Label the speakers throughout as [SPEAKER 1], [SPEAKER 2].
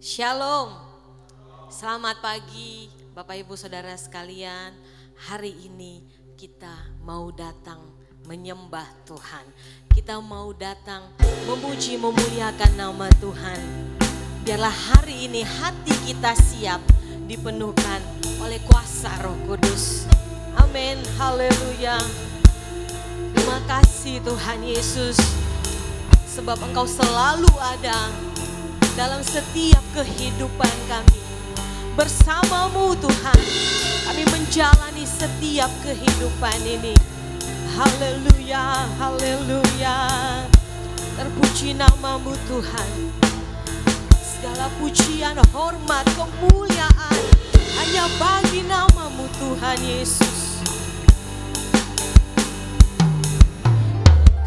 [SPEAKER 1] Shalom, selamat pagi Bapak Ibu Saudara sekalian. Hari ini kita mau datang menyembah Tuhan. Kita mau datang memuji memuliakan nama Tuhan. Biarlah hari ini hati kita siap dipenuhkan oleh kuasa Roh Kudus. Amin, haleluya. Terima kasih Tuhan Yesus, sebab Engkau selalu ada dalam setiap kehidupan kami. Bersamamu Tuhan, kami menjalani setiap kehidupan ini. Haleluya, haleluya. Terpuji namamu Tuhan. Segala pujian, hormat, kemuliaan hanya bagi namamu Tuhan Yesus.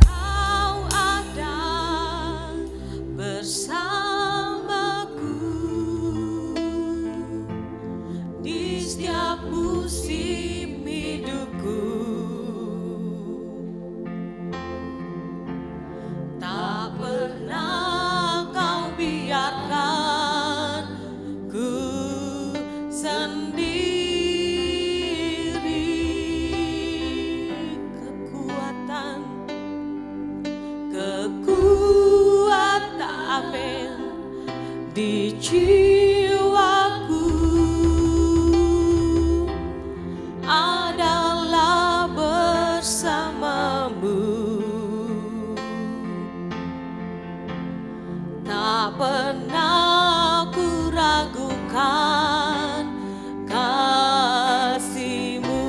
[SPEAKER 1] Engkau ada bersama setiap musim hidupku. Tak pernah kau biarkan ku sendiri. Kekuatan di jiwaku adalah bersamamu. Tak pernah ku ragukan kasih-Mu.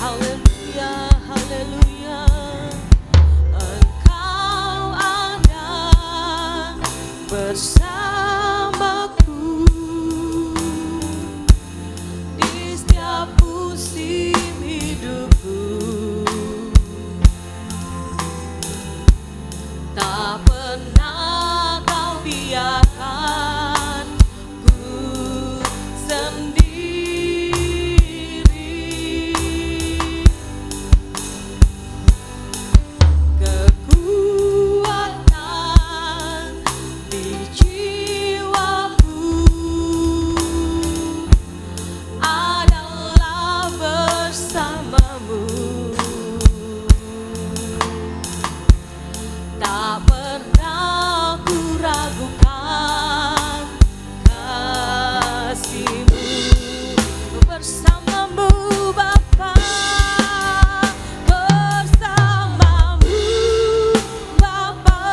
[SPEAKER 1] Haleluya, haleluya. Engkau ada bersamaku di setiap musim hidupku. Tak pernah kau biarkan ku sendiri. Kekuatan di jiwaku adalah bersamamu. Tak pernah ku ragukan kasih-Mu. Bersamamu Bapa, bersamamu Bapa,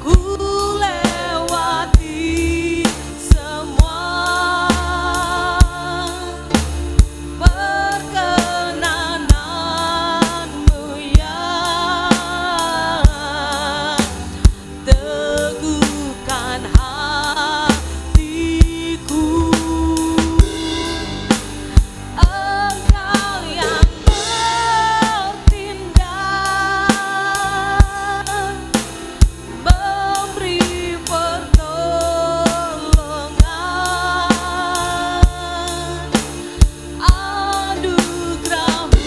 [SPEAKER 1] ku lewati semua perkenanan-Mu ya. Teguhkan hatiku. Engkau yang bertindak, memberi pertolongan. Anugerah-Mu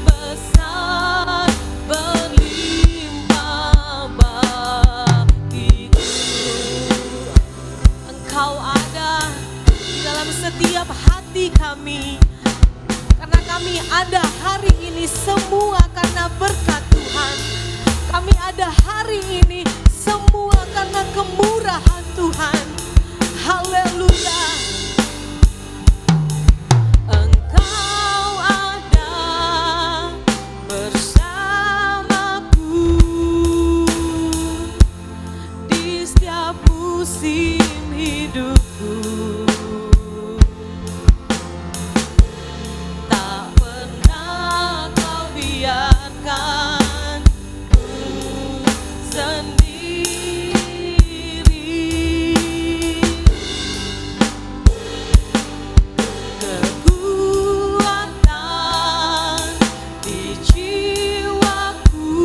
[SPEAKER 1] besar berlimpah bagiku. Engkau ada di dalam setiap hati kami. Karena kami ada hari ini semua karena berkat Tuhan. Kami ada hari ini semua karena kemurahan Tuhan. Haleluya. Engkau ada bersamaku di setiap musim hidupku. Tak pernah kau biarkan ku sendiri. Kekuatan di jiwaku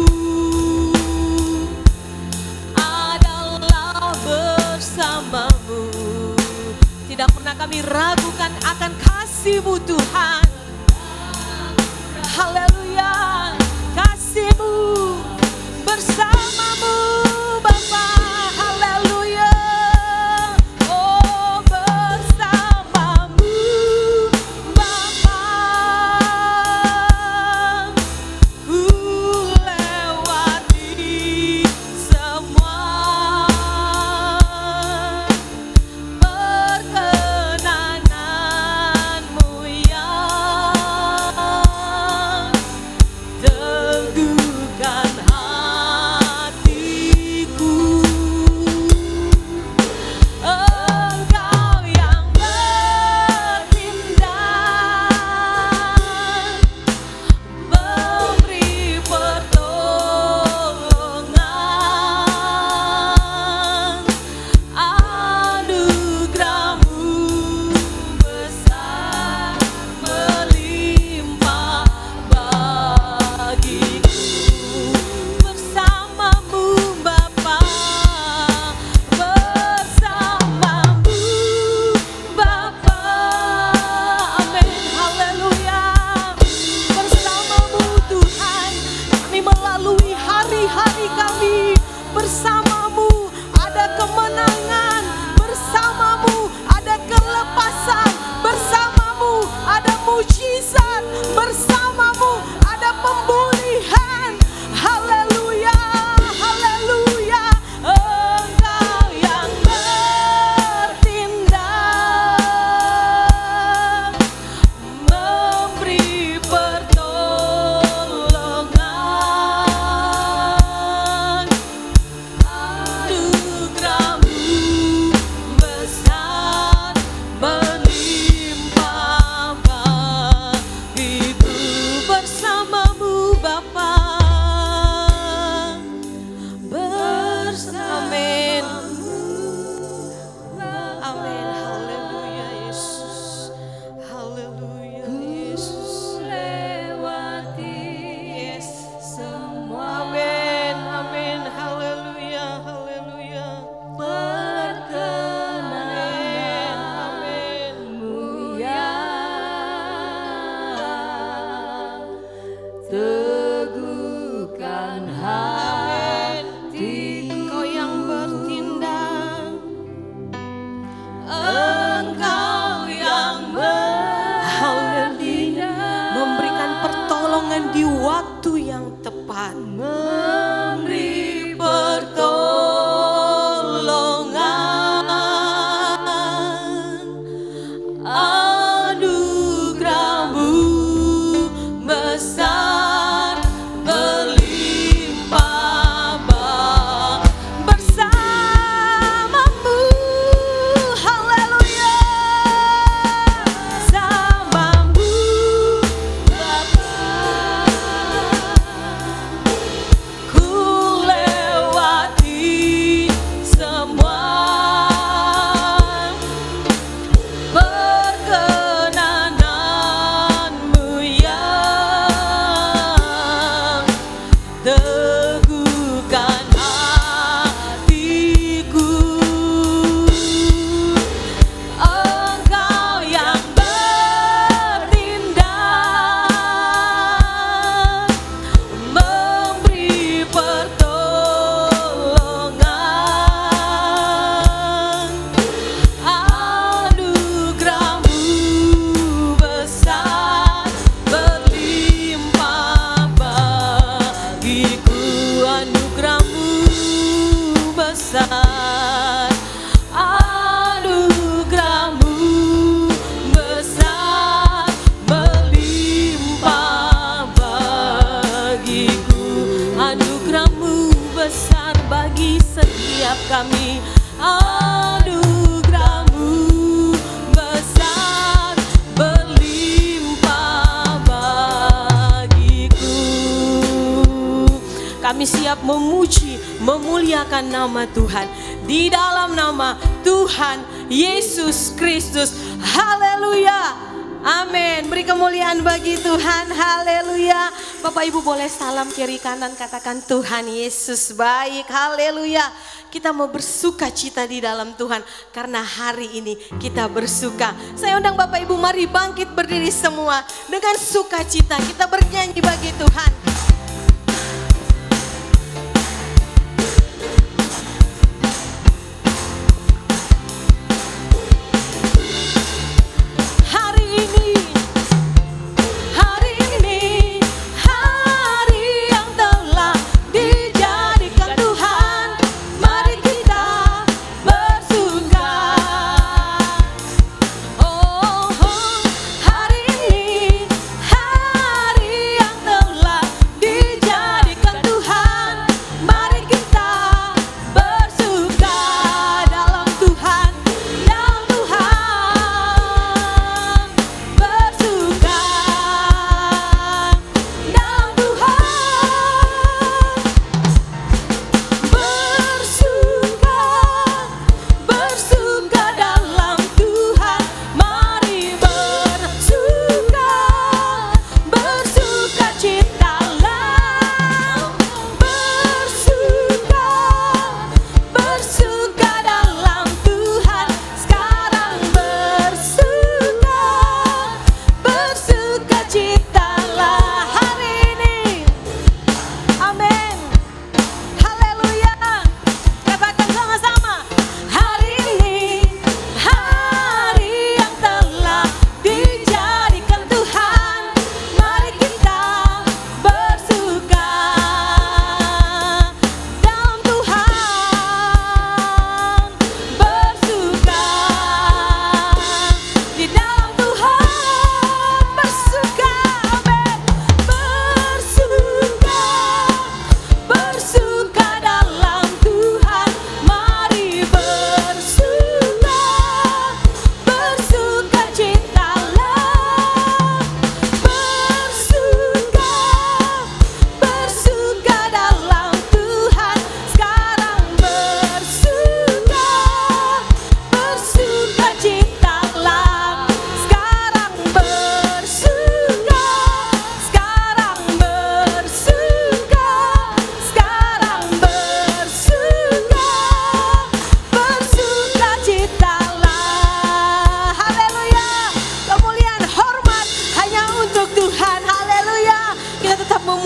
[SPEAKER 1] adalah bersamamu. Tidak pernah kami ragukan akan kasih-Mu Tuhan. Haleluya. Kasih-Mu mujizat, bersamamu ada pemulihan. Haleluya, haleluya. Engkau yang bertindak, memberi pertolongan. Anugerahmu besar, berlimpah bagiku, bersamamu Bapa. Amin. Amin. Haleluya Yesus. Haleluya Yesus. Yes. Semua. Amin. Amin. Haleluya. Haleluya. Perkenanmu ya teguhkan hati. Engkau yang bertindak, Engkau yang bertindak, memberikan pertolongan di waktu yang tepat, memberi pertolongan. Anugerahmu besar, berlimpah bersamamu. Haleluya, bersamamu Bapa. Ku lewati semua perkenananmu yang teguhkan hatiku. Engkau yang bertindak, memberi pertolongan. Anugerahmu besar, berlimpah bagiku. Anugerahmu besar, anugerahmu besar, berlimpah bagiku. Anugerahmu besar bagi setiap kami. Anugerahmu besar, berlimpah bagiku. Kami siap memuji, memuliakan nama Tuhan di dalam nama Tuhan Yesus Kristus. Haleluya. Amin. Beri kemuliaan bagi Tuhan. Haleluya. Bapak Ibu boleh salam kiri kanan, katakan Tuhan Yesus baik. Haleluya. Kita mau bersuka cita di dalam Tuhan karena hari ini kita bersuka. Saya undang Bapak Ibu, mari bangkit berdiri semua dengan sukacita. Kita bernyanyi bagi Tuhan.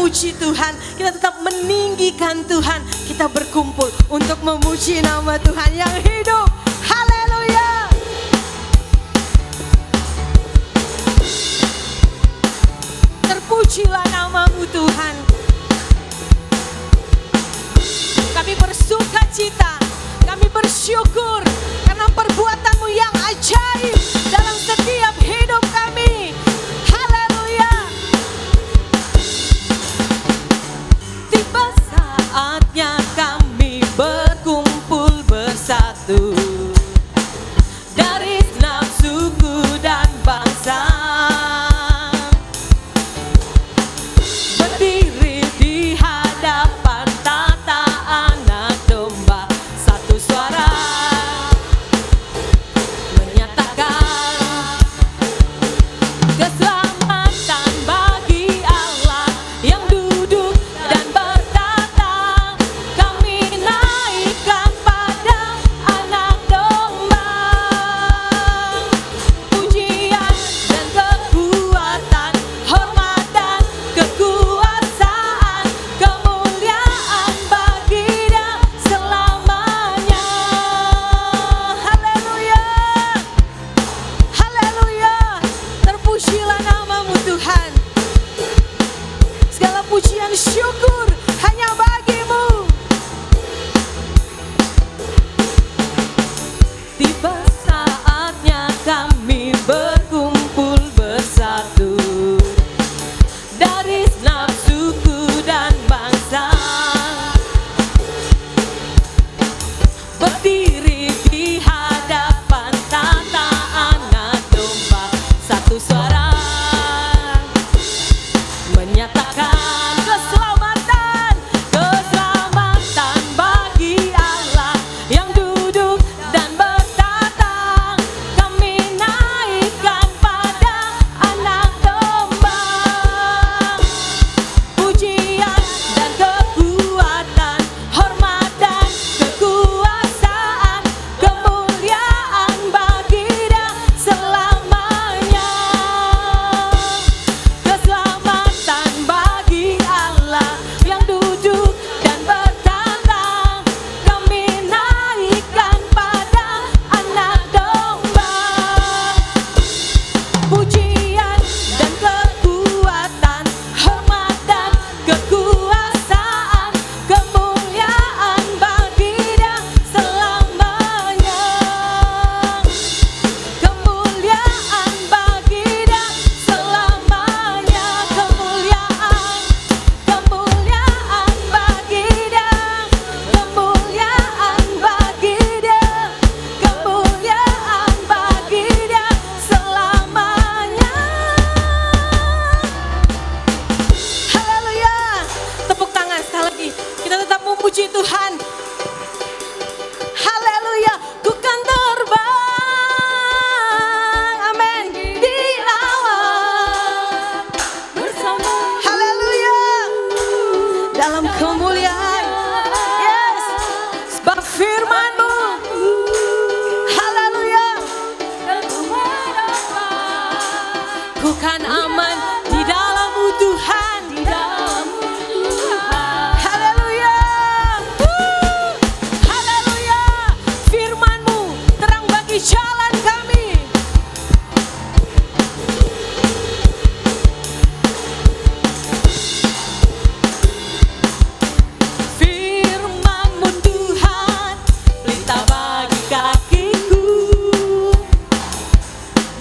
[SPEAKER 1] memuji Tuhan, kita tetap meninggikan Tuhan. Kita berkumpul untuk memuji nama Tuhan yang hidup. Haleluya. Terpujilah namamu Tuhan. Kami bersuka cita, kami bersyukur karena perbuatan-Mu yang ajaib dalam setiap hidup kami. Haleluya. Tiba saatnya kami berkumpul bersatu dari enam suku dan bangsa, berdiri di hadapan tata anak domba, satu suara menyatakan keselamatan bagi Allah yang duduk dan bertata. Kami naikkan pada anak domba pujian dan kekuatan, hormat dan kekuasaan, kemuliaan bagi Dia selamanya. Haleluya. Haleluya. Terpujilah namamu Tuhan. Segala pujian syukur hanya bagi-Mu. Tiba saatnya kami berkumpul bersatu dari enam suku dan bangsa, berdiri di hadapan tata anak domba, satu suara menyatakan keselamatan, keselamatan bagi Allah yang duduk dan bertata. Kami naikkan pada anak domba pujian dan kekuatan, hormat dan kekuasaan, kemuliaan bagi Dia selamanya. Keselamatan bagi Allah yang duduk dan bertata. Kami naikkan pada anak domba pujian dan kekuatan, hormat dan kekuasaan, kemuliaan bagi Dia selamanya. Kemuliaan bagi Dia selamanya. Kemuliaan, kemuliaan bagi Dia, kemuliaan bagi Dia, kemuliaan bagi Dia selamanya. Haleluya. Tepuk tangan sekali lagi. Kita tetap memuji Tuhan. Haleluya. Ku kan terbang, amin, di awan bersama. Haleluya. Dalam kemuliaan. Yes. Sebab firman-Mu. Haleluya. Ku kan aman di dalam-Mu Tuhan. Haleluya. Haleluya. Firman-Mu terang bagi jalan kami. Firman-Mu Tuhan, pelita bagi kakiku.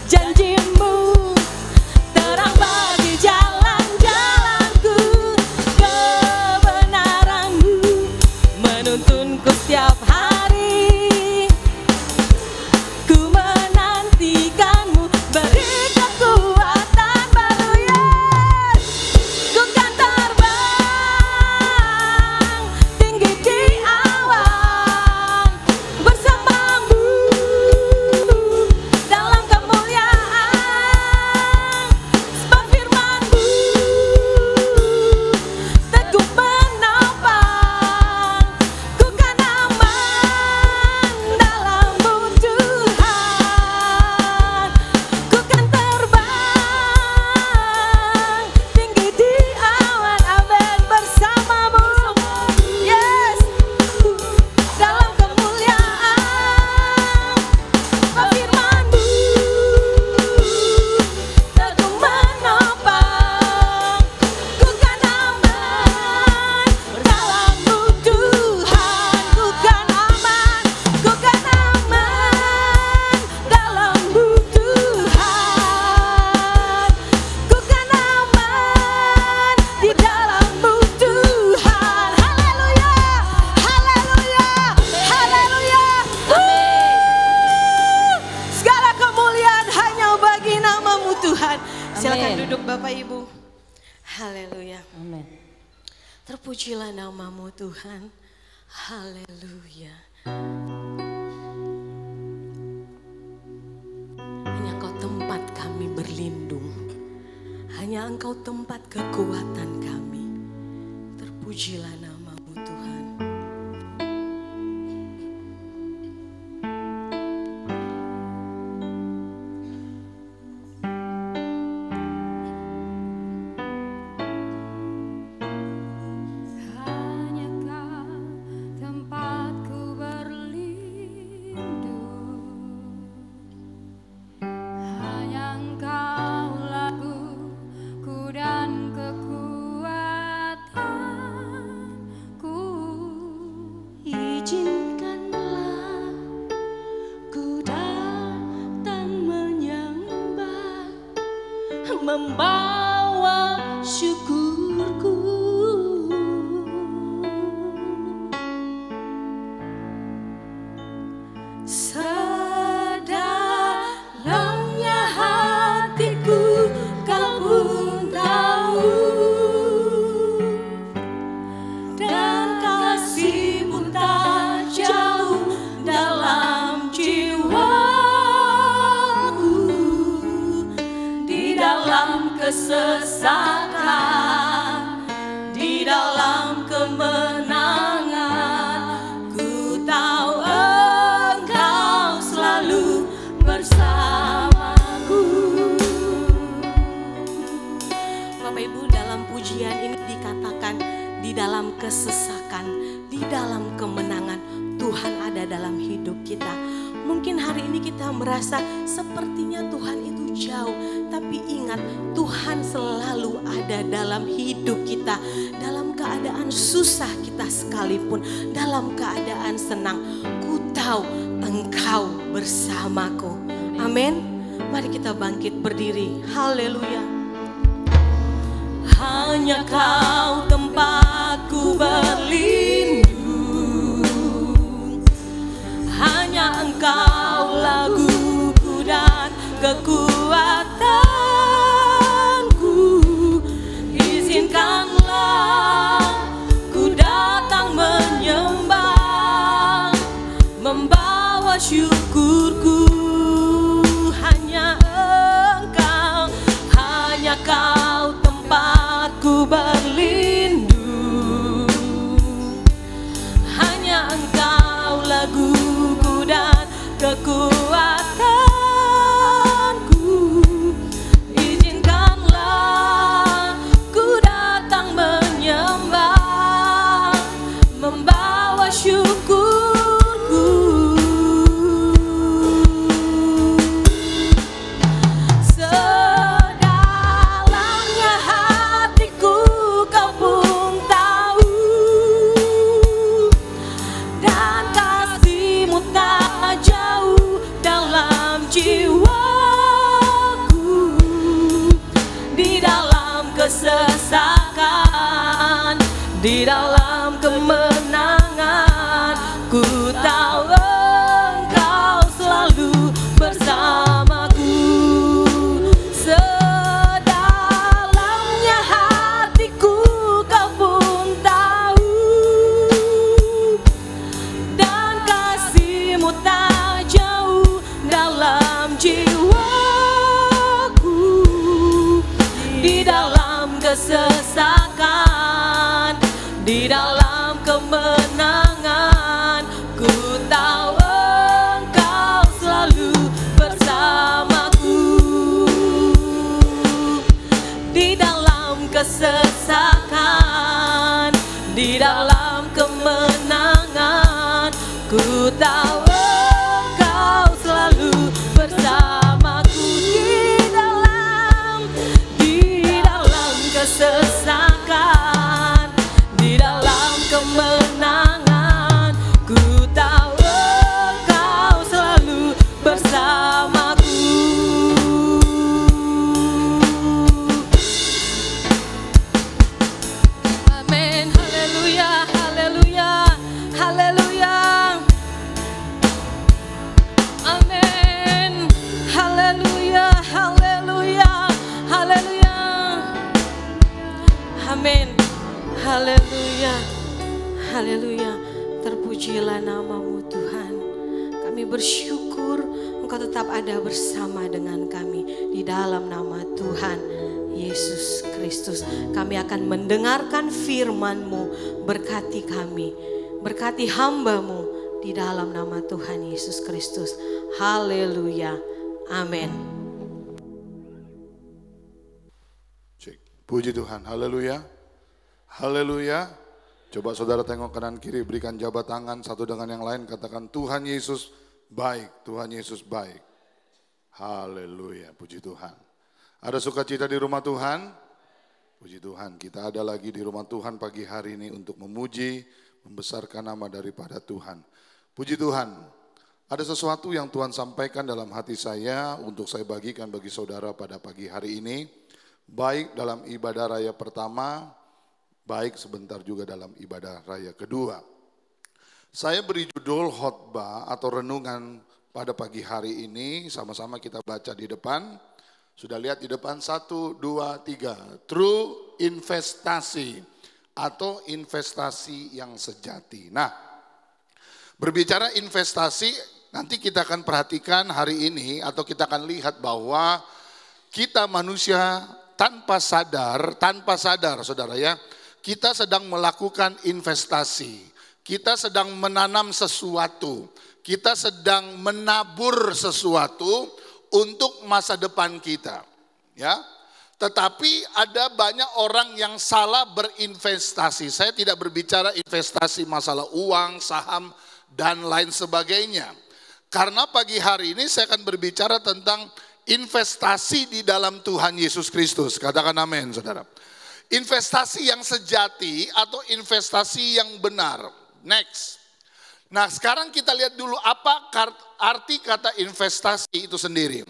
[SPEAKER 1] Janji-Mu terang bagi jalan. Silakan duduk Bapak Ibu. Haleluya.
[SPEAKER 2] Amin.
[SPEAKER 1] Terpujilah namamu Tuhan. Haleluya. Hanya Engkau tempat kami berlindung. Hanya Engkau tempat kekuatan kami. Terpujilah namamu Tuhan.
[SPEAKER 3] Membawa syukurku,
[SPEAKER 1] sedalamnya hatiku Kau pun tahu, dan kasih-Mu tak jauh dalam jiwaku. Di dalam kesesakan, di dalam kemenangan, ku tahu Engkau selalu bersamaku. Bapak Ibu, dalam pujian ini dikatakan di dalam kesesakan, di dalam kemenangan, Tuhan ada dalam hidup kita. Mungkin hari ini kita merasa sepertinya Tuhan itu jauh, tapi ingat Tuhan selalu ada dalam hidup kita. Dalam keadaan susah kita sekalipun, dalam keadaan senang, ku tahu Engkau bersamaku. Amin. Mari kita bangkit berdiri. Haleluya. Hanya Kau tempatku berlindung, hanya Engkau laguku dan kekuatanku. Izinkanlah ku datang menyembah, membawa syukurku. Hanya Engkau, hanya Kau tempatku berlindung, hanya Engkau laguku dan kekuatanku. Izinkanlah ku datang menyembah, membawa syukurku. Sedalamnya hatiku Kau pun tahu, dan kasih-Mu tak jauh dalam jiwaku. Di dalam kesesakan, di dalam kemenangan, ku tahu Engkau selalu bersamaku. Sedalamnya hatiku Kau pun tahu, dan kasih-Mu tak jauh dalam jiwaku. Di dalam kesesakan, di dalam kemenangan, ku tahu Engkau selalu bersamaku. Di dalam kesesakan, di dalam kemenangan, ku tahu Engkau selalu bersamaku. Di dalam kesesakan, di dalam kemenangan, ku tahu Engkau selalu bersamaku. Amin, haleluya. Haleluya, haleluya. Terpujilah namamu Tuhan. Kami bersyukur Engkau tetap ada bersama dengan kami. Di dalam nama Tuhan Yesus Kristus, kami akan mendengarkan firman-Mu. Berkati kami, berkati hamba-Mu di dalam nama Tuhan Yesus Kristus. Haleluya, amin.
[SPEAKER 2] Puji Tuhan, haleluya, haleluya. Coba saudara tengok kanan kiri, berikan jabat tangan satu dengan yang lain, katakan Tuhan Yesus baik, Tuhan Yesus baik. Haleluya, puji Tuhan. Ada sukacita di rumah Tuhan? Puji Tuhan, kita ada lagi di rumah Tuhan pagi hari ini untuk memuji, membesarkan nama daripada Tuhan. Puji Tuhan, ada sesuatu yang Tuhan sampaikan dalam hati saya untuk saya bagikan bagi saudara pada pagi hari ini. Baik dalam ibadah raya pertama, baik sebentar juga dalam ibadah raya kedua. Saya beri judul khotbah atau renungan pada pagi hari ini, sama-sama kita baca di depan. Sudah lihat di depan 1, 2, 3. True investasi atau investasi yang sejati. Nah, berbicara investasi, nanti kita akan perhatikan hari ini atau kita akan lihat bahwa kita manusia tanpa sadar saudara ya, kita sedang melakukan investasi, kita sedang menanam sesuatu, kita sedang menabur sesuatu untuk masa depan kita, ya. Tetapi ada banyak orang yang salah berinvestasi. Saya tidak berbicara investasi masalah uang, saham, dan lain sebagainya. Karena pagi hari ini saya akan berbicara tentang investasi di dalam Tuhan Yesus Kristus. Katakan amin, saudara. Investasi yang sejati atau investasi yang benar. Next. Nah, sekarang kita lihat dulu apa arti kata investasi itu sendiri.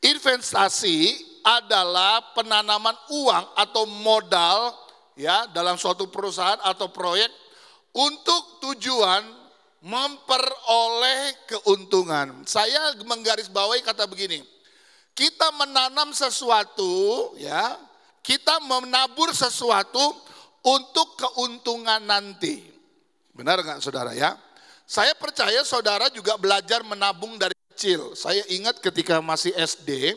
[SPEAKER 2] Investasi adalah penanaman uang atau modal ya dalam suatu perusahaan atau proyek untuk tujuan memperoleh keuntungan. Saya menggarisbawahi kata begini. Kita menanam sesuatu ya, kita menabur sesuatu untuk keuntungan nanti. Benar enggak saudara ya? Saya percaya saudara juga belajar menabung dari kecil. Saya ingat ketika masih SD,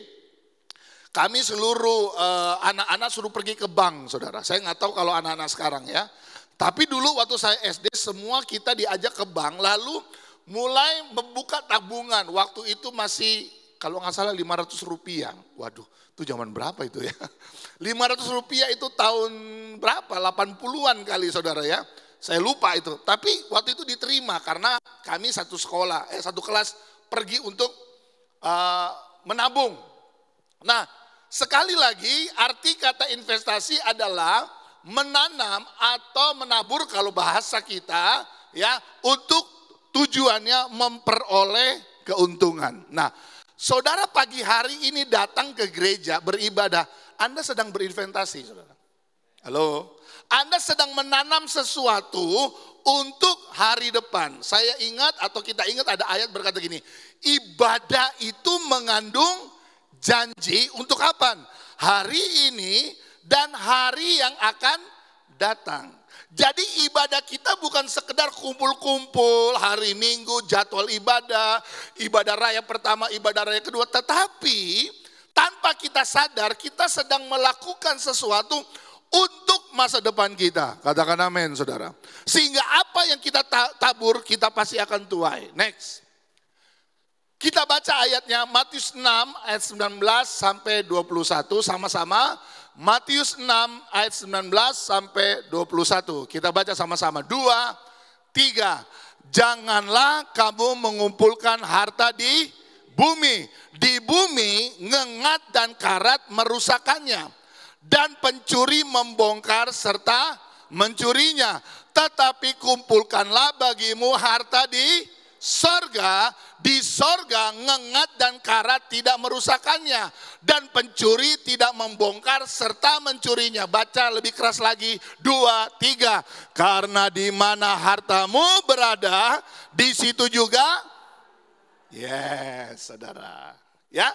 [SPEAKER 2] kami seluruh anak-anak suruh pergi ke bank saudara. Saya nggak tahu kalau anak-anak sekarang ya. Tapi dulu waktu saya SD semua kita diajak ke bank lalu mulai membuka tabungan. Waktu itu masih kalau nggak salah 500 rupiah. Waduh, itu zaman berapa itu ya? 500 rupiah itu tahun berapa? 80-an kali saudara ya. Saya lupa itu. Tapi waktu itu diterima karena kami satu kelas pergi untuk menabung. Nah, sekali lagi arti kata investasi adalah menanam atau menabur kalau bahasa kita ya untuk tujuannya memperoleh keuntungan. Nah, saudara pagi hari ini datang ke gereja beribadah, Anda sedang berinvestasi, saudara. Halo, Anda sedang menanam sesuatu untuk hari depan. Saya ingat atau kita ingat ada ayat berkata gini, ibadah itu mengandung janji untuk kapan? Hari ini dan hari yang akan datang. Jadi ibadah kita bukan sekedar kumpul-kumpul hari Minggu, jadwal ibadah raya pertama, ibadah raya kedua. Tetapi tanpa kita sadar kita sedang melakukan sesuatu untuk masa depan kita. Katakan amin saudara. Sehingga apa yang kita tabur kita pasti akan tuai. Next. Kita baca ayatnya Matius 6 ayat 19 sampai 21 sama-sama. Matius 6 ayat 19 sampai 21. Kita baca sama-sama. 2, 3. Janganlah kamu mengumpulkan harta di bumi. Di bumi ngengat dan karat merusakannya. Dan pencuri membongkar serta mencurinya. Tetapi kumpulkanlah bagimu harta di sorga. Di sorga ngengat dan karat tidak merusakannya. Dan pencuri tidak membongkar serta mencurinya. Baca lebih keras lagi. 2, 3. Karena di mana hartamu berada, di situ juga. Yes, saudara. Ya,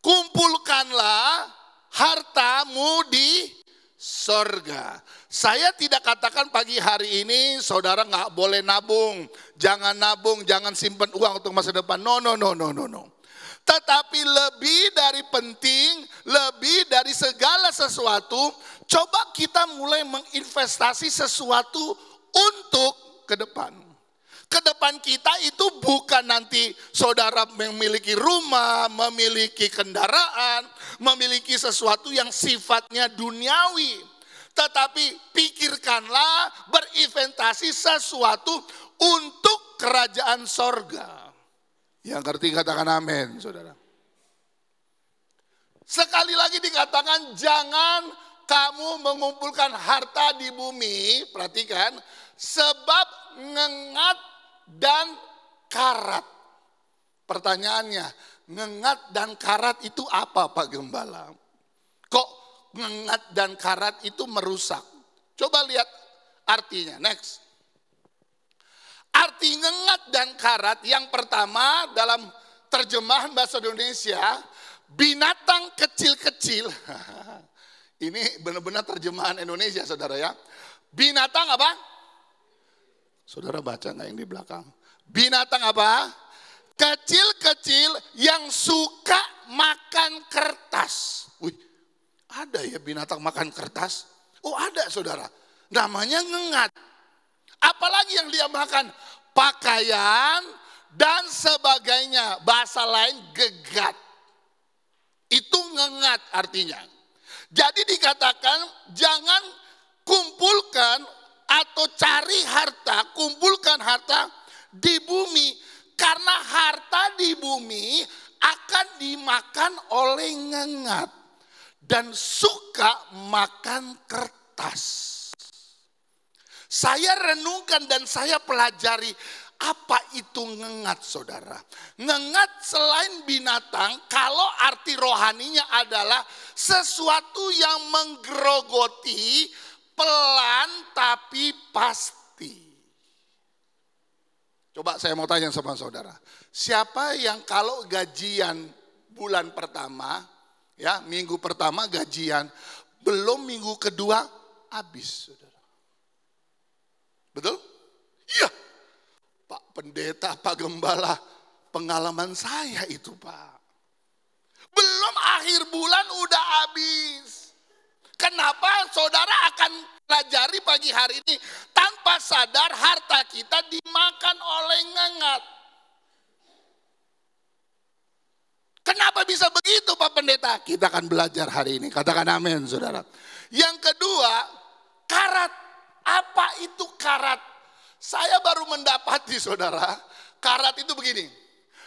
[SPEAKER 2] kumpulkanlah hartamu di sorga. Saya tidak katakan pagi hari ini saudara nggak boleh nabung, jangan simpan uang untuk masa depan. No. Tetapi lebih dari penting, lebih dari segala sesuatu, coba kita mulai menginvestasi sesuatu untuk ke depan. Ke depan kita itu bukan nanti saudara memiliki rumah, memiliki kendaraan, memiliki sesuatu yang sifatnya duniawi. Tetapi pikirkanlah berinvestasi sesuatu untuk kerajaan sorga. Yang ngerti katakan amin, saudara. Sekali lagi dikatakan jangan kamu mengumpulkan harta di bumi, perhatikan, sebab ngengat dan karat. Pertanyaannya, ngengat dan karat itu apa Pak Gembala? Kok ngengat dan karat itu merusak? Coba lihat artinya, next. Arti ngengat dan karat yang pertama dalam terjemahan bahasa Indonesia, binatang kecil-kecil. Ini benar-benar terjemahan Indonesia saudara ya. Binatang apa? Saudara baca nggak yang di belakang? Binatang apa? Kecil-kecil yang suka makan kertas. Wih, ada ya binatang makan kertas? Oh ada saudara, namanya ngengat. Apalagi yang dia makan? Pakaian dan sebagainya. Bahasa lain gegat. Itu ngengat artinya. Jadi dikatakan jangan kumpulkan atau cari harta, kumpulkan harta di bumi. Karena harta di bumi akan dimakan oleh ngengat. Dan suka makan kertas. Saya renungkan dan saya pelajari apa itu ngengat saudara. Ngengat selain binatang, kalau arti rohaninya adalah sesuatu yang menggerogoti, pelan tapi pasti. Coba saya mau tanya sama saudara. Siapa yang kalau gajian bulan pertama, ya minggu pertama gajian, belum minggu kedua habis saudara. Betul? Iya. Pak Pendeta, Pak Gembala, pengalaman saya itu Pak. Belum akhir bulan udah habis. Kenapa saudara akan pelajari pagi hari ini? Tanpa sadar harta kita dimakan oleh ngengat. Kenapa bisa begitu Pak Pendeta? Kita akan belajar hari ini. Katakan amin saudara. Yang kedua, karat. Apa itu karat? Saya baru mendapati saudara, karat itu begini.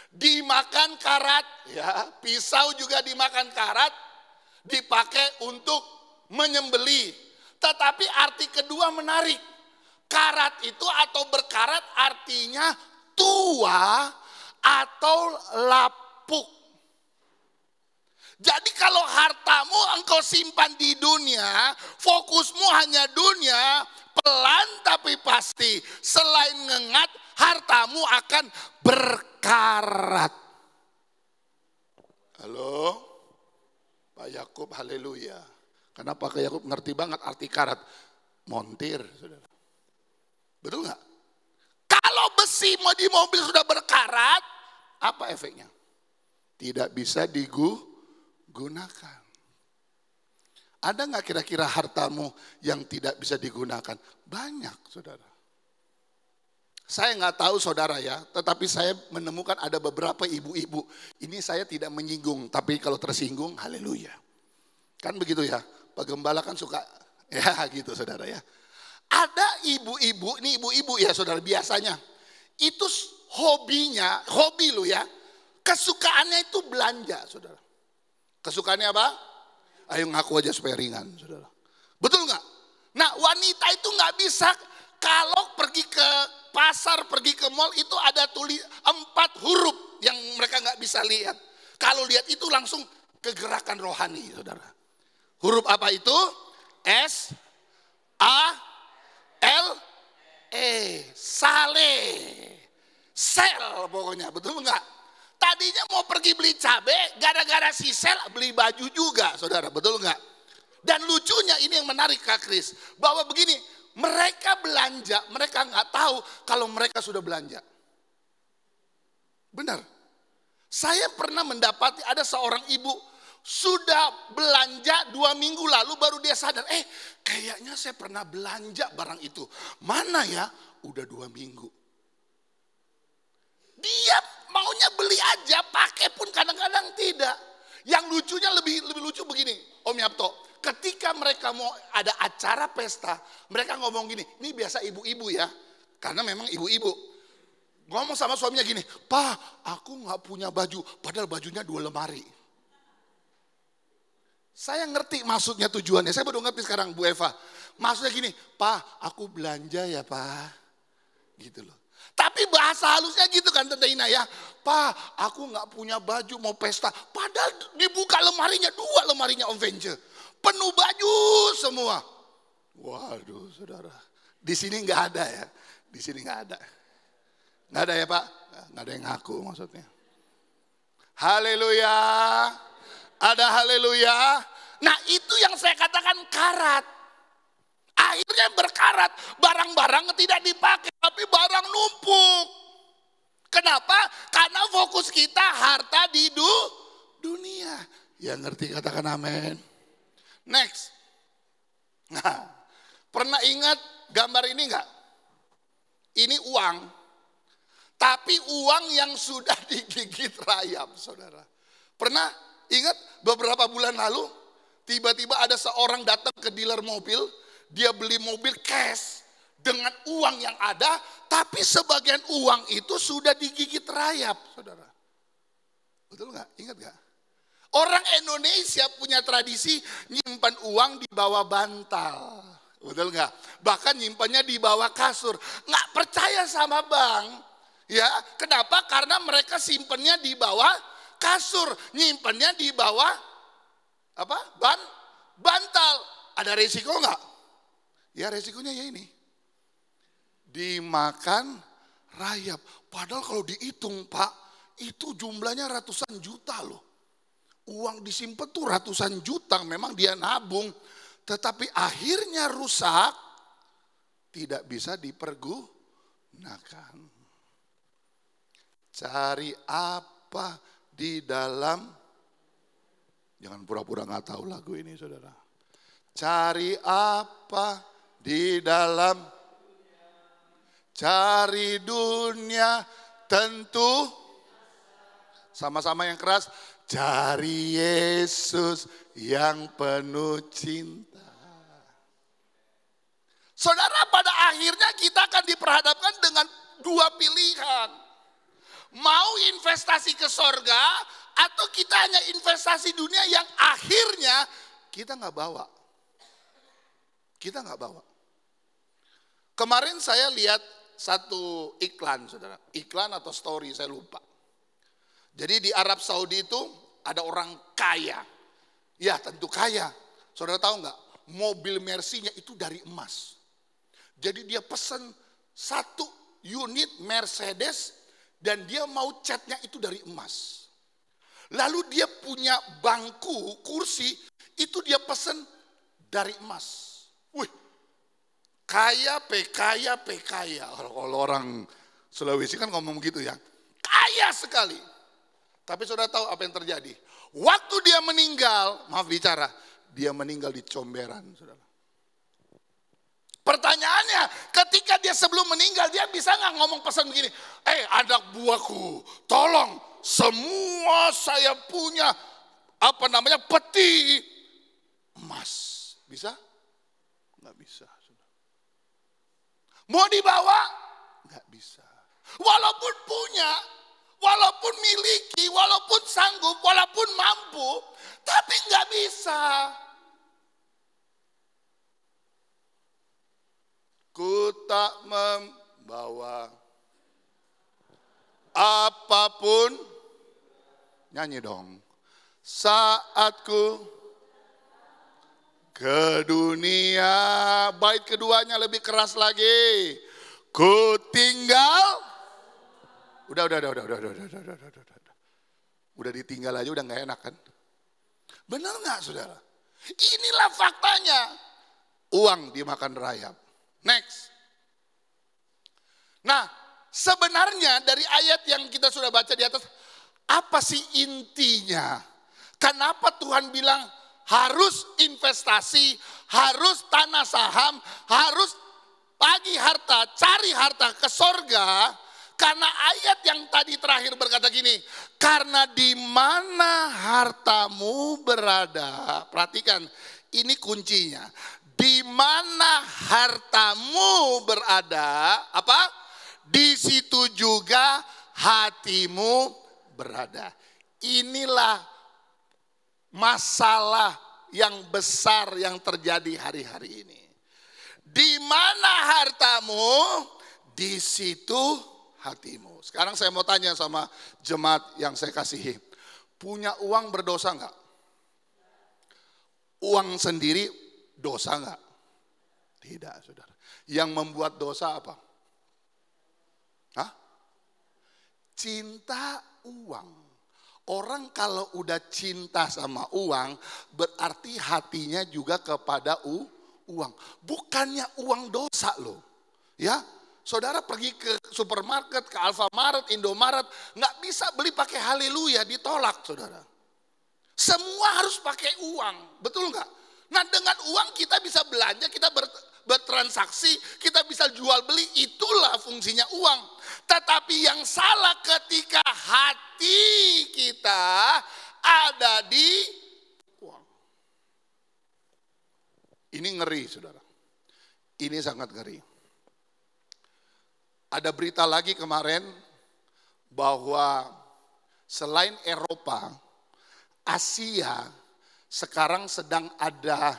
[SPEAKER 2] Dimakan karat, ya, pisau juga dimakan karat, dipakai untuk menyembelih. Tetapi arti kedua menarik. Karat itu atau berkarat artinya tua atau lapuk. Jadi kalau hartamu engkau simpan di dunia, fokusmu hanya dunia, pelan tapi pasti. Selain ngengat, hartamu akan berkarat. Halo, Pak Yakub, haleluya. Kenapa Pak Yakub ngerti banget arti karat? Montir, saudara. Betul nggak? Kalau besi di mobil sudah berkarat, apa efeknya? Tidak bisa digunakan. Ada nggak kira-kira hartamu yang tidak bisa digunakan? Banyak, saudara. Saya nggak tahu saudara ya, tetapi saya menemukan ada beberapa ibu-ibu. Ini saya tidak menyinggung, tapi kalau tersinggung, haleluya. Kan begitu ya, Pak Gembala kan suka, ya gitu saudara ya. Ada ibu-ibu, ini ibu-ibu ya saudara biasanya. Itu hobinya, hobi lo ya, kesukaannya itu belanja saudara. Kesukaannya apa? Ayo ngaku aja supaya ringan saudara. Betul nggak? Nah wanita itu nggak bisa kalau pergi ke pasar, pergi ke mall itu ada tulis 4 huruf yang mereka nggak bisa lihat. Kalau lihat itu langsung kegerakan rohani saudara. Huruf apa itu? S, A, L, E, sale, sel pokoknya, betul nggak? Tadinya mau pergi beli cabai, gara-gara si sel beli baju juga, saudara, betul nggak? Dan lucunya ini yang menarik Kak Kris. Bahwa begini, mereka belanja, mereka nggak tahu kalau mereka sudah belanja. Benar. Saya pernah mendapati ada seorang ibu sudah belanja 2 minggu lalu baru dia sadar. Kayaknya saya pernah belanja barang itu. Mana ya? Udah 2 minggu. Dia maunya beli aja, pakai pun kadang-kadang tidak. Yang lucunya lebih lucu begini, Om Yapto. Ketika mereka mau ada acara pesta, mereka ngomong gini, ini biasa ibu-ibu ya. Karena memang ibu-ibu. Ngomong sama suaminya gini, "Pak, aku gak punya baju, padahal bajunya 2 lemari." Saya ngerti maksudnya, tujuannya. Saya baru ngerti sekarang Bu Eva. Maksudnya gini, "Pak, aku belanja ya Pak." Gitu loh. Tapi bahasa halusnya gitu kan Tante Ina ya. "Pak, aku gak punya baju mau pesta." Padahal dibuka lemarinya, 2 lemarinya Om Vence. Penuh baju semua. Waduh saudara. Di sini gak ada ya. Di sini gak ada. Gak ada ya Pak? Gak ada yang ngaku maksudnya. Haleluya. Ada haleluya. Nah itu yang saya katakan karat. Akhirnya berkarat. Barang-barang tidak dipakai. Tapi barang numpuk. Kenapa? Karena fokus kita harta di dunia. Yang ngerti katakan amin. Next. Nah, pernah ingat gambar ini enggak? Ini uang. Tapi uang yang sudah digigit rayap, saudara. Pernah ingat beberapa bulan lalu, tiba-tiba ada seorang datang ke dealer mobil, dia beli mobil cash dengan uang yang ada, tapi sebagian uang itu sudah digigit rayap, saudara. Betul nggak? Ingat nggak? Orang Indonesia punya tradisi nyimpan uang di bawah bantal. Betul nggak? Bahkan nyimpannya di bawah kasur. Nggak percaya sama bank. Ya, kenapa? Karena mereka simpannya di bawah kasur. Nyimpannya di bawah apa? Bantal. Ada resiko nggak? Ya resikonya ya ini. Dimakan rayap. Padahal kalau dihitung Pak, itu jumlahnya ratusan juta loh. Uang disimpan tuh ratusan juta, memang dia nabung. Tetapi akhirnya rusak, tidak bisa dipergunakan. Cari apa di dalam, jangan pura-pura gak tahu lagu ini saudara. Cari apa di dalam, cari dunia tentu, sama-sama yang keras. Cari Yesus yang penuh cinta. Saudara, pada akhirnya kita akan diperhadapkan dengan 2 pilihan. Mau investasi ke sorga atau kita hanya investasi dunia yang akhirnya kita nggak bawa. Kita nggak bawa. Kemarin saya lihat satu iklan, saudara. Iklan atau story, saya lupa. Jadi di Arab Saudi itu ada orang kaya. Ya tentu kaya. Saudara tahu nggak? Mobil Mercy-nya itu dari emas. Jadi dia pesan 1 unit Mercedes dan dia mau catnya itu dari emas. Lalu dia punya bangku, kursi, itu dia pesan dari emas. Wih, kaya. Kalau orang Sulawesi kan ngomong gitu ya. Kaya sekali. Tapi saudara tahu apa yang terjadi? Waktu dia meninggal, maaf bicara, dia meninggal di comberan, saudara. Pertanyaannya, ketika dia sebelum meninggal, dia bisa nggak ngomong pesan begini? Anak buahku, tolong semua saya punya peti emas. Bisa? Nggak bisa, saudara. Mau dibawa? Nggak bisa. Walaupun punya, walaupun miliki, walaupun sanggup, walaupun mampu, tapi nggak bisa. Ku tak membawa apapun, nyanyi dong. Saat ku ke dunia, bait keduanya lebih keras lagi. Ku tinggal. Udah. Udah ditinggal aja udah gak enak kan? Benar gak saudara? Inilah fakta uang dimakan rayap. Next. Nah, sebenarnya dari ayat yang kita sudah baca di atas, apa sih intinya? Kenapa Tuhan bilang harus investasi, harus tanah saham, harus bagi harta, cari harta ke sorga? Karena ayat yang tadi terakhir berkata gini, karena di mana hartamu berada, perhatikan ini kuncinya. Di mana hartamu berada, apa? Di situ juga hatimu berada. Inilah masalah yang besar yang terjadi hari-hari ini. Di mana hartamu, di situ hatimu. Sekarang saya mau tanya sama jemaat yang saya kasihi. Punya uang berdosa enggak? Uang sendiri dosa enggak? Tidak, saudara. Yang membuat dosa apa? Hah? Cinta uang. Orang kalau udah cinta sama uang, berarti hatinya juga kepada uang. Bukannya uang dosa loh. Ya, saudara pergi ke supermarket, ke Alfamart, Indomaret, nggak bisa beli pakai haleluya, ditolak saudara. Semua harus pakai uang, betul nggak? Nah dengan uang kita bisa belanja, kita bertransaksi, kita bisa jual beli, itulah fungsinya uang. Tetapi yang salah ketika hati kita ada di uang. Ini ngeri saudara, ini sangat ngeri. Ada berita lagi kemarin bahwa selain Eropa, Asia sekarang sedang ada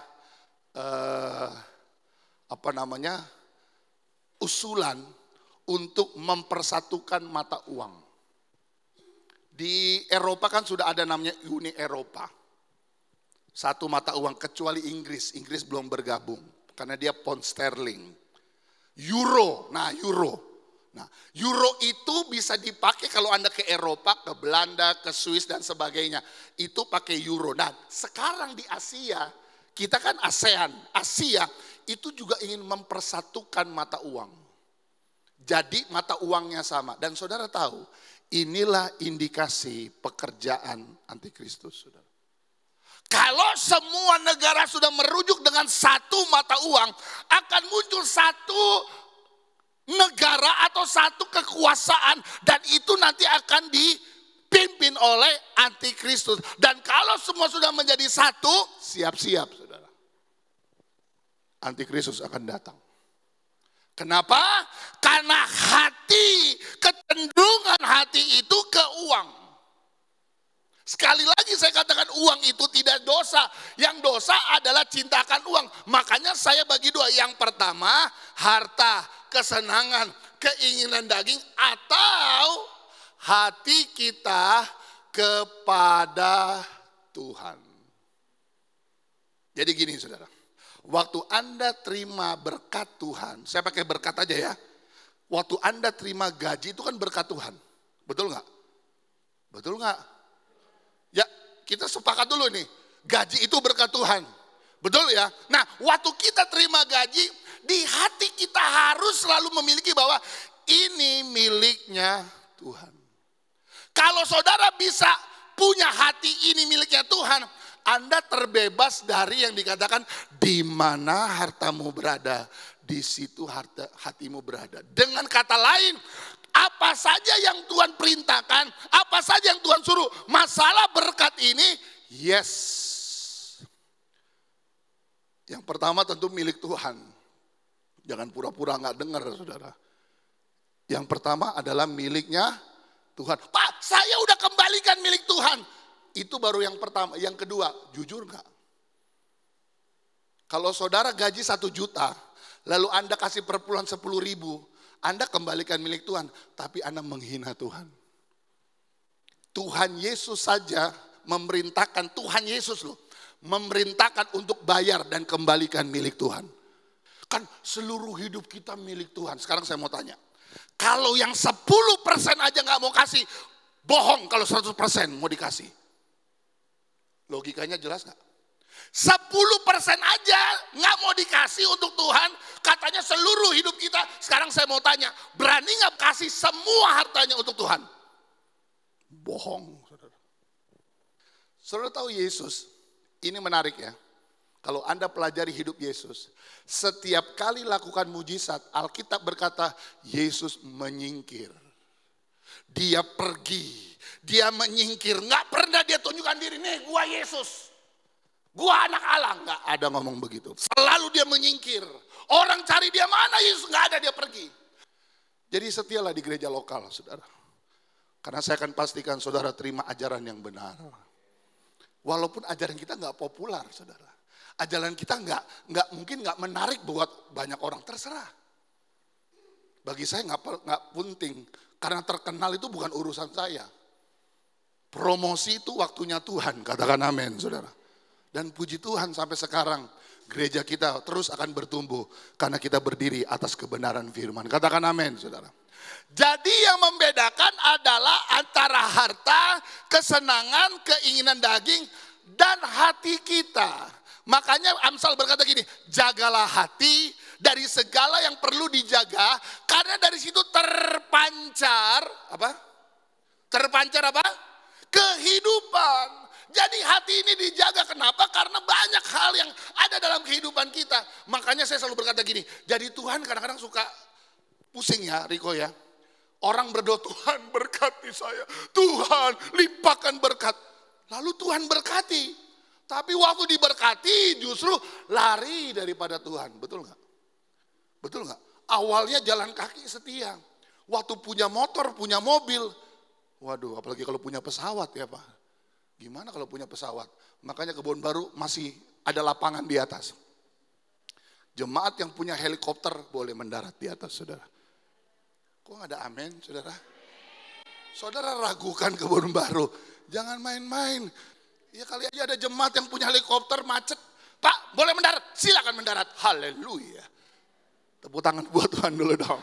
[SPEAKER 2] usulan untuk mempersatukan mata uang. Di Eropa kan sudah ada namanya Uni Eropa. Satu mata uang kecuali Inggris. Inggris belum bergabung karena dia pound sterling. Euro, Nah, euro itu bisa dipakai kalau Anda ke Eropa, ke Belanda, ke Swiss dan sebagainya. Itu pakai euro. Nah, sekarang di Asia, kita kan ASEAN. Asia itu juga ingin mempersatukan mata uang. Jadi mata uangnya sama. Dan saudara tahu, inilah indikasi pekerjaan antikristus, saudara. Kalau semua negara sudah merujuk dengan satu mata uang, akan muncul satu negara atau satu kekuasaan, dan itu nanti akan dipimpin oleh antikristus. Dan kalau semua sudah menjadi satu, siap-siap saudara, antikristus akan datang. Kenapa? Karena hati, kecenderungan hati itu ke uang. Sekali lagi saya katakan uang itu tidak dosa. Yang dosa adalah cintakan uang. Makanya saya bagi dua. Yang pertama, harta, kesenangan, keinginan daging, atau hati kita kepada Tuhan. Jadi gini saudara, waktu Anda terima berkat Tuhan, saya pakai berkat aja ya. Waktu Anda terima gaji itu kan berkat Tuhan, betul nggak? Betul nggak? Ya kita sepakat dulu nih, gaji itu berkat Tuhan, betul ya? Nah waktu kita terima gaji, di hati kita harus selalu memiliki bahwa ini miliknya Tuhan. Kalau saudara bisa punya hati ini miliknya Tuhan, Anda terbebas dari yang dikatakan di mana hartamu berada, di situ hatimu berada. Dengan kata lain, apa saja yang Tuhan perintahkan, apa saja yang Tuhan suruh, masalah berkat ini, yes. Yang pertama tentu milik Tuhan. Jangan pura-pura nggak dengar saudara. Yang pertama adalah miliknya Tuhan. Pak, saya udah kembalikan milik Tuhan. Itu baru yang pertama. Yang kedua, jujur nggak? Kalau saudara gaji 1 juta, lalu Anda kasih per bulan 10.000, Anda kembalikan milik Tuhan, tapi Anda menghina Tuhan. Tuhan Yesus saja memerintahkan, Tuhan Yesus loh, memerintahkan untuk bayar dan kembalikan milik Tuhan. Kan seluruh hidup kita milik Tuhan. Sekarang saya mau tanya, kalau yang 10% aja gak mau kasih, bohong kalau 100% mau dikasih. Logikanya jelas gak? 10% aja nggak mau dikasih untuk Tuhan, katanya seluruh hidup kita. Sekarang saya mau tanya, berani nggak kasih semua hartanya untuk Tuhan? Bohong, saudara. Saudara tahu Yesus, ini menarik ya. Kalau Anda pelajari hidup Yesus, setiap kali lakukan mujizat, Alkitab berkata Yesus menyingkir. Dia pergi, dia menyingkir, nggak pernah dia tunjukkan diri, nih gua Yesus. Gua anak Allah, nggak ada ngomong begitu. Selalu dia menyingkir. Orang cari dia mana Yesus, nggak ada, dia pergi. Jadi setialah di gereja lokal, saudara. Karena saya akan pastikan saudara terima ajaran yang benar. Walaupun ajaran kita nggak populer, saudara. Ajaran kita mungkin nggak menarik buat banyak orang, terserah. Bagi saya nggak penting, karena terkenal itu bukan urusan saya. Promosi itu waktunya Tuhan, katakan amin, saudara. Dan puji Tuhan sampai sekarang gereja kita terus akan bertumbuh karena kita berdiri atas kebenaran firman. Katakan amin, saudara. Jadi yang membedakan adalah antara harta, kesenangan, keinginan daging, dan hati kita. Makanya Amsal berkata gini, jagalah hati dari segala yang perlu dijaga, karena dari situ terpancar apa? Terpancar apa? Kehidupan. Jadi hati ini dijaga, kenapa? Karena banyak hal yang ada dalam kehidupan kita. Makanya saya selalu berkata gini, jadi Tuhan kadang-kadang suka pusing ya Riko ya. Orang berdoa, Tuhan berkati saya, Tuhan limpahkan berkat. Lalu Tuhan berkati. Tapi waktu diberkati justru lari daripada Tuhan. Betul nggak? Betul nggak? Awalnya jalan kaki setia. Waktu punya motor, punya mobil. Waduh, apalagi kalau punya pesawat ya Pak. Gimana kalau punya pesawat? Makanya Kebon Baru masih ada lapangan di atas. Jemaat yang punya helikopter boleh mendarat di atas, saudara. Kok nggak ada amin, saudara? Saudara ragukan Kebon Baru. Jangan main-main. Ya kali aja ada jemaat yang punya helikopter macet. Pak, boleh mendarat? Silakan mendarat. Haleluya. Tepuk tangan buat Tuhan dulu dong.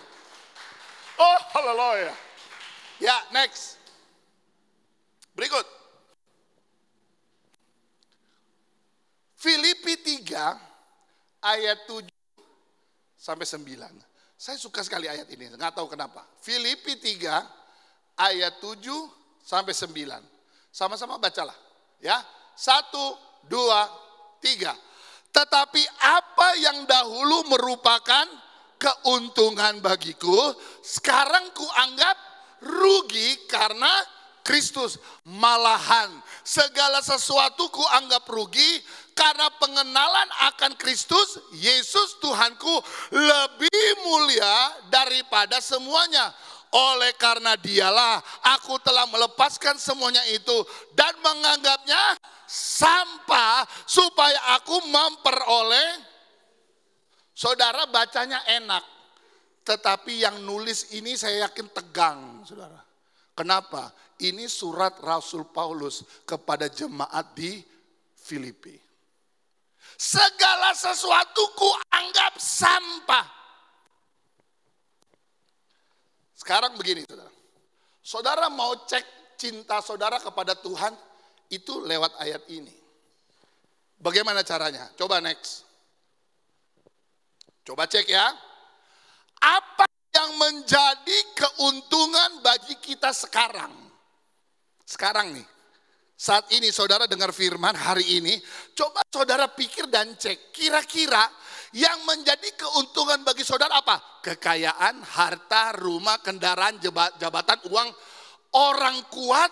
[SPEAKER 2] Oh, haleluya. Ya, next. Berikut. Filipi 3 ayat 7 sampai 9. Saya suka sekali ayat ini, nggak tahu kenapa. Filipi 3 ayat 7 sampai 9. Sama-sama bacalah. Ya, 1, 2, 3. Tetapi apa yang dahulu merupakan keuntungan bagiku, sekarang kuanggap rugi karena Kristus. Malahan segala sesuatu kuanggap rugi karena pengenalan akan Kristus Yesus Tuhanku lebih mulia daripada semuanya. Oleh karena dialah aku telah melepaskan semuanya itu dan menganggapnya sampah supaya aku memperoleh. Saudara bacanya enak, tetapi yang nulis ini saya yakin tegang, saudara. Kenapa? Ini surat Rasul Paulus kepada jemaat di Filipi. Segala sesuatu kuanggap sampah. Sekarang begini saudara. Saudara mau cek cinta saudara kepada Tuhan itu lewat ayat ini. Bagaimana caranya? Coba next. Coba cek ya. Apa yang menjadi keuntungan bagi kita sekarang? Sekarang nih. Saat ini saudara dengar firman hari ini, coba saudara pikir dan cek, kira-kira yang menjadi keuntungan bagi saudara apa? Kekayaan, harta, rumah, kendaraan, jabatan, uang, orang kuat,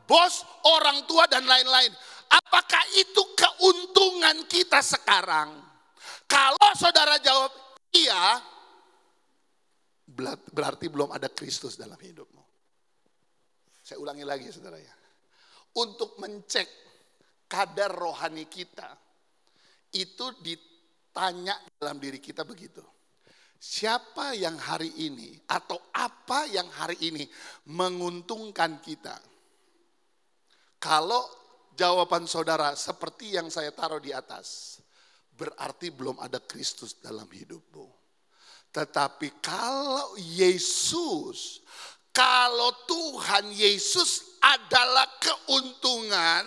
[SPEAKER 2] bos, orang tua dan lain-lain. Apakah itu keuntungan kita sekarang? Kalau saudara jawab iya, berarti belum ada Kristus dalam hidupmu. Saya ulangi lagi saudara ya. Untuk mencek kadar rohani kita, itu ditanya dalam diri kita begitu. Siapa yang hari ini atau apa yang hari ini menguntungkan kita? Kalau jawaban saudara seperti yang saya taruh di atas, berarti belum ada Kristus dalam hidupmu. Tetapi kalau Yesus, kalau Tuhan Yesus adalah keuntungan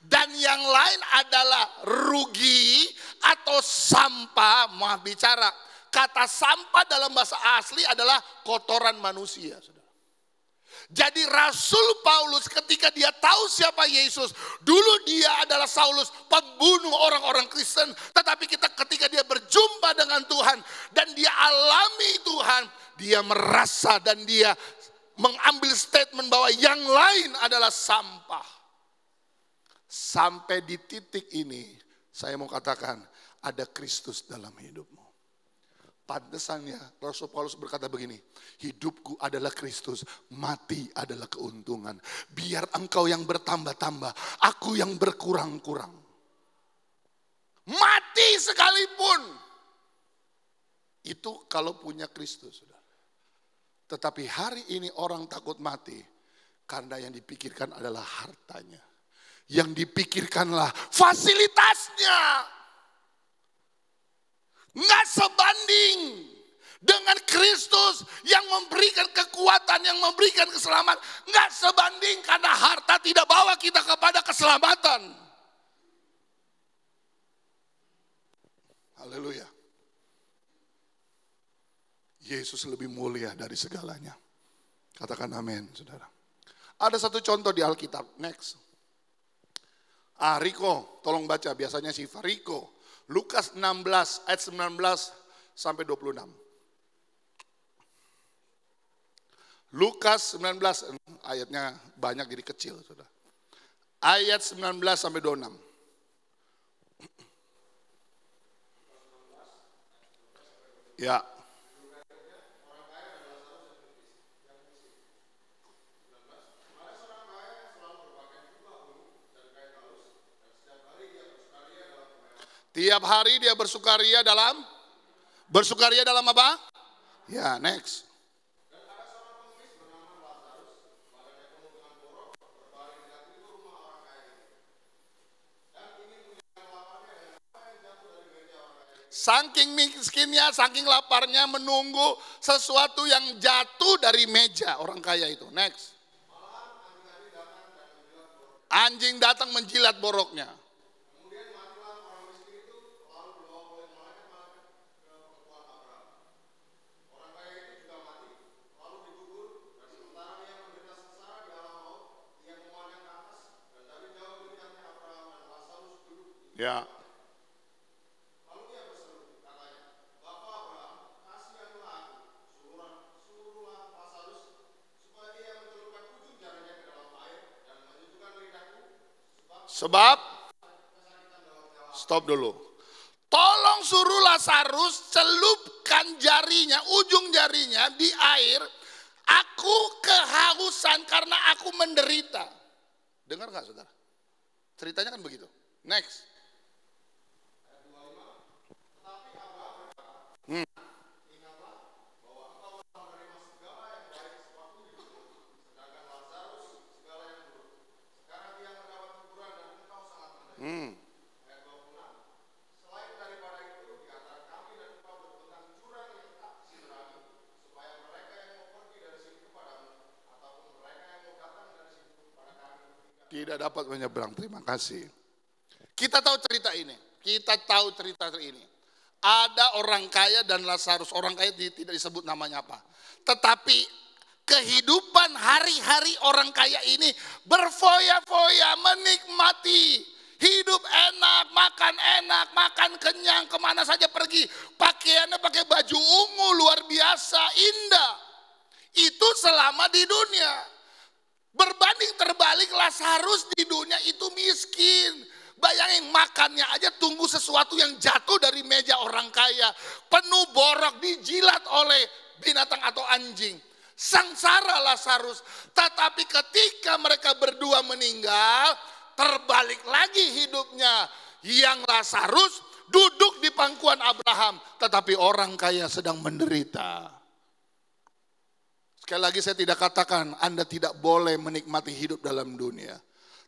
[SPEAKER 2] Dan yang lain adalah rugi atau sampah. Maaf bicara, kata sampah dalam bahasa asli adalah kotoran manusia. Jadi Rasul Paulus ketika dia tahu siapa Yesus, dulu dia adalah Saulus, pembunuh orang-orang Kristen. Tetapi ketika dia berjumpa dengan Tuhan dan dia alami Tuhan, dia merasa dan dia mengambil statement bahwa yang lain adalah sampah. Sampai di titik ini, saya mau katakan ada Kristus dalam hidupmu. Pantesannya Rasul Paulus berkata begini, hidupku adalah Kristus, mati adalah keuntungan. Biar engkau yang bertambah-tambah, aku yang berkurang-kurang. Mati sekalipun, itu kalau punya Kristus. Tetapi hari ini orang takut mati, karena yang dipikirkan adalah hartanya. Yang dipikirkanlah fasilitasnya. Nggak sebanding dengan Kristus yang memberikan kekuatan, yang memberikan keselamatan. Nggak sebanding karena harta tidak bawa kita kepada keselamatan. Haleluya. Yesus lebih mulia dari segalanya. Katakan amin, saudara. Ada satu contoh di Alkitab, next. Riko, tolong baca, biasanya Siva. Riko, Lukas 16 ayat 19 sampai 26. Lukas 19, ayatnya banyak jadi kecil, saudara. Ayat 19 sampai 26. Ya. Tiap hari dia bersukaria dalam apa? Ya, next. Saking miskinnya, saking laparnya menunggu sesuatu yang jatuh dari meja orang kaya itu. Next. Anjing datang menjilat boroknya. Ya. Lalu dia berseru, katanya, Bapak Abraham, kasihanlah aku, suruhlah Lazarus supaya dia mencelupkan ujung jarinya ke dalam air dan menyejukkan lidahku. Sebab, stop dulu. Tolong suruh Lazarus celupkan jarinya, ujung jarinya di air. Aku kehausan karena aku menderita. Dengar gak saudara? Ceritanya kan begitu. Next. Tidak dapat menyeberang, terima kasih. Kita tahu cerita ini. Ada orang kaya dan Lazarus. Orang kaya tidak disebut namanya apa. Tetapi kehidupan hari-hari orang kaya ini berfoya-foya, menikmati. Hidup enak, makan kenyang, kemana saja pergi. Pakaiannya pakai baju ungu, luar biasa, indah. Itu selama di dunia. Berbanding terbalik Lazarus di dunia itu miskin. Bayangin makannya aja tunggu sesuatu yang jatuh dari meja orang kaya. Penuh borok, dijilat oleh binatang atau anjing. Sengsara Lazarus. Tetapi ketika mereka berdua meninggal, terbalik lagi hidupnya. Yang Lazarus duduk di pangkuan Abraham. Tetapi orang kaya sedang menderita. Sekali lagi saya tidak katakan Anda tidak boleh menikmati hidup dalam dunia.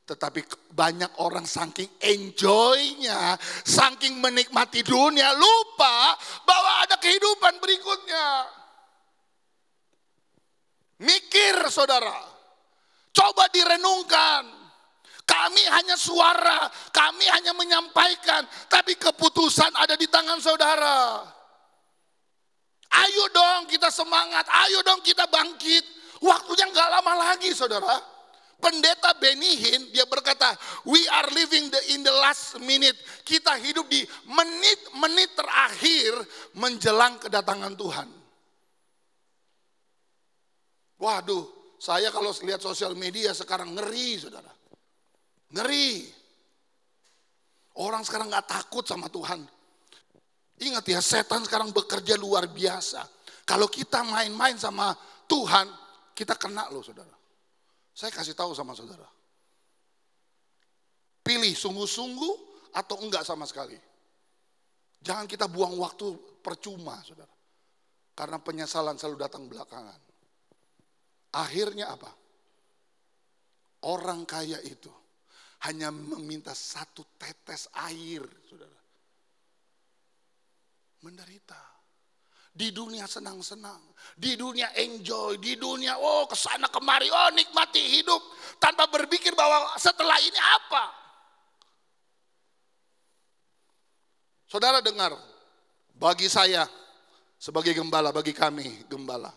[SPEAKER 2] Tetapi banyak orang saking enjoy-nya, saking menikmati dunia, lupa bahwa ada kehidupan berikutnya. Mikir saudara, coba direnungkan. Kami hanya suara, kami hanya menyampaikan, tapi keputusan ada di tangan saudara. Ayo dong kita semangat, ayo dong kita bangkit. Waktunya gak lama lagi saudara. Pendeta Benihin dia berkata, we are living in the last minute. Kita hidup di menit-menit terakhir menjelang kedatangan Tuhan. Waduh, saya kalau lihat sosial media sekarang ngeri saudara. Ngeri. Orang sekarang gak takut sama Tuhan. Ingat ya, setan sekarang bekerja luar biasa. Kalau kita main-main sama Tuhan, kita kena loh saudara. Saya kasih tahu sama saudara. Pilih sungguh-sungguh atau enggak sama sekali. Jangan kita buang waktu percuma saudara. Karena penyesalan selalu datang belakangan. Akhirnya apa? Orang kaya itu hanya meminta satu tetes air, saudara. Menderita. Di dunia senang-senang, di dunia enjoy, di dunia kesana kemari, nikmati hidup. Tanpa berpikir bahwa setelah ini apa. Saudara dengar, bagi saya sebagai gembala, bagi kami gembala.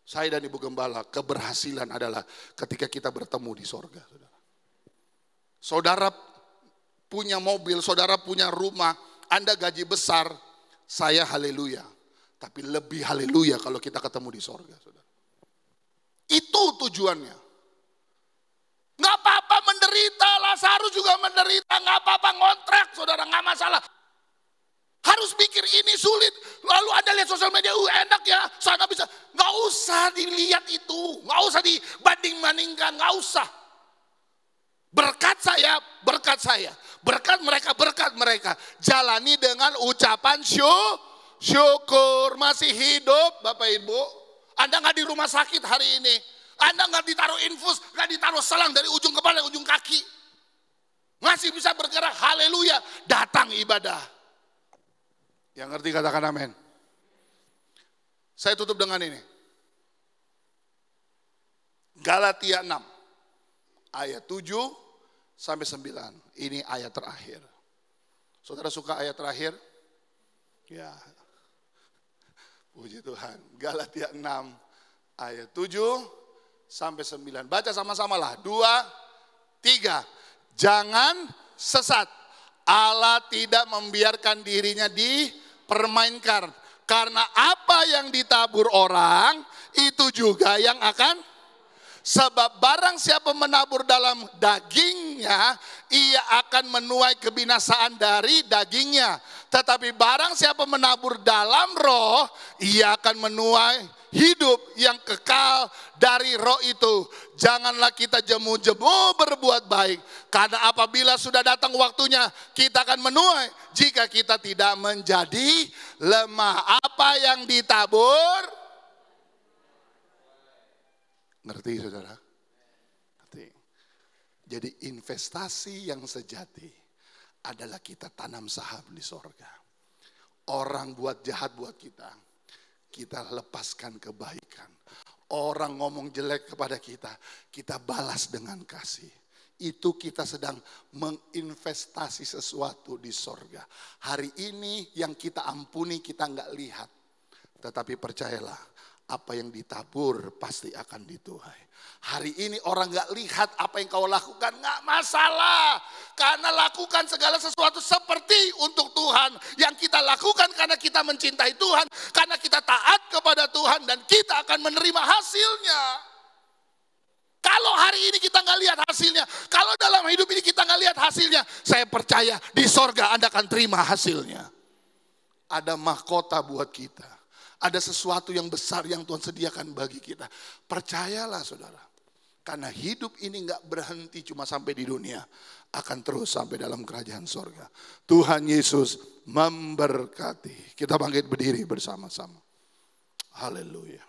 [SPEAKER 2] Saya dan Ibu Gembala, keberhasilan adalah ketika kita bertemu di sorga, saudara. Saudara punya mobil, saudara punya rumah, Anda gaji besar, saya haleluya. Tapi lebih haleluya kalau kita ketemu di sorga, saudara. Itu tujuannya. Gak apa-apa menderita, Lazarus juga menderita, gak apa-apa ngontrak, saudara, gak masalah. Harus pikir ini sulit, lalu Anda lihat sosial media, enak ya, sana bisa. Gak usah dilihat itu, gak usah dibanding-bandingkan, gak usah. Berkat saya, berkat saya. Berkat mereka. Jalani dengan ucapan syukur. Masih hidup Bapak Ibu. Anda gak di rumah sakit hari ini. Anda gak ditaruh infus, gak ditaruh selang dari ujung kepala ke ujung kaki. Masih bisa bergerak, haleluya. Datang ibadah. Yang ngerti katakan amin. Saya tutup dengan ini. Galatia 6 ayat 7 sampai 9. Ini ayat terakhir. Saudara suka ayat terakhir? Ya. Puji Tuhan. Galatia 6 ayat 7 sampai 9. Baca sama-sama lah. 2, 3. Jangan sesat. Allah tidak membiarkan dirinya dipermainkan. Karena apa yang ditabur orang, itu juga yang akan. Sebab barang siapa menabur dalam dagingnya, ia akan menuai kebinasaan dari dagingnya. Tetapi barang siapa menabur dalam roh, ia akan menuai hidup yang kekal dari roh itu. Janganlah kita jemu-jemu berbuat baik. Karena apabila sudah datang waktunya, kita akan menuai jika kita tidak menjadi lemah. Apa yang ditabur? Ngerti saudara? Ngerti. Jadi investasi yang sejati adalah kita tanam saham di sorga. Orang buat jahat buat kita, kita lepaskan kebaikan. Orang ngomong jelek kepada kita, kita balas dengan kasih. Itu kita sedang menginvestasi sesuatu di sorga. Hari ini yang kita ampuni kita nggak lihat. Tetapi percayalah, apa yang ditabur pasti akan dituai. Hari ini orang gak lihat apa yang kau lakukan, gak masalah. Karena lakukan segala sesuatu seperti untuk Tuhan. Yang kita lakukan karena kita mencintai Tuhan. Karena kita taat kepada Tuhan dan kita akan menerima hasilnya. Kalau hari ini kita gak lihat hasilnya, kalau dalam hidup ini kita gak lihat hasilnya, saya percaya di sorga Anda akan terima hasilnya. Ada mahkota buat kita. Ada sesuatu yang besar yang Tuhan sediakan bagi kita. Percayalah saudara. Karena hidup ini gak berhenti cuma sampai di dunia. Akan terus sampai dalam kerajaan sorga. Tuhan Yesus memberkati. Kita bangkit berdiri bersama-sama. Haleluya.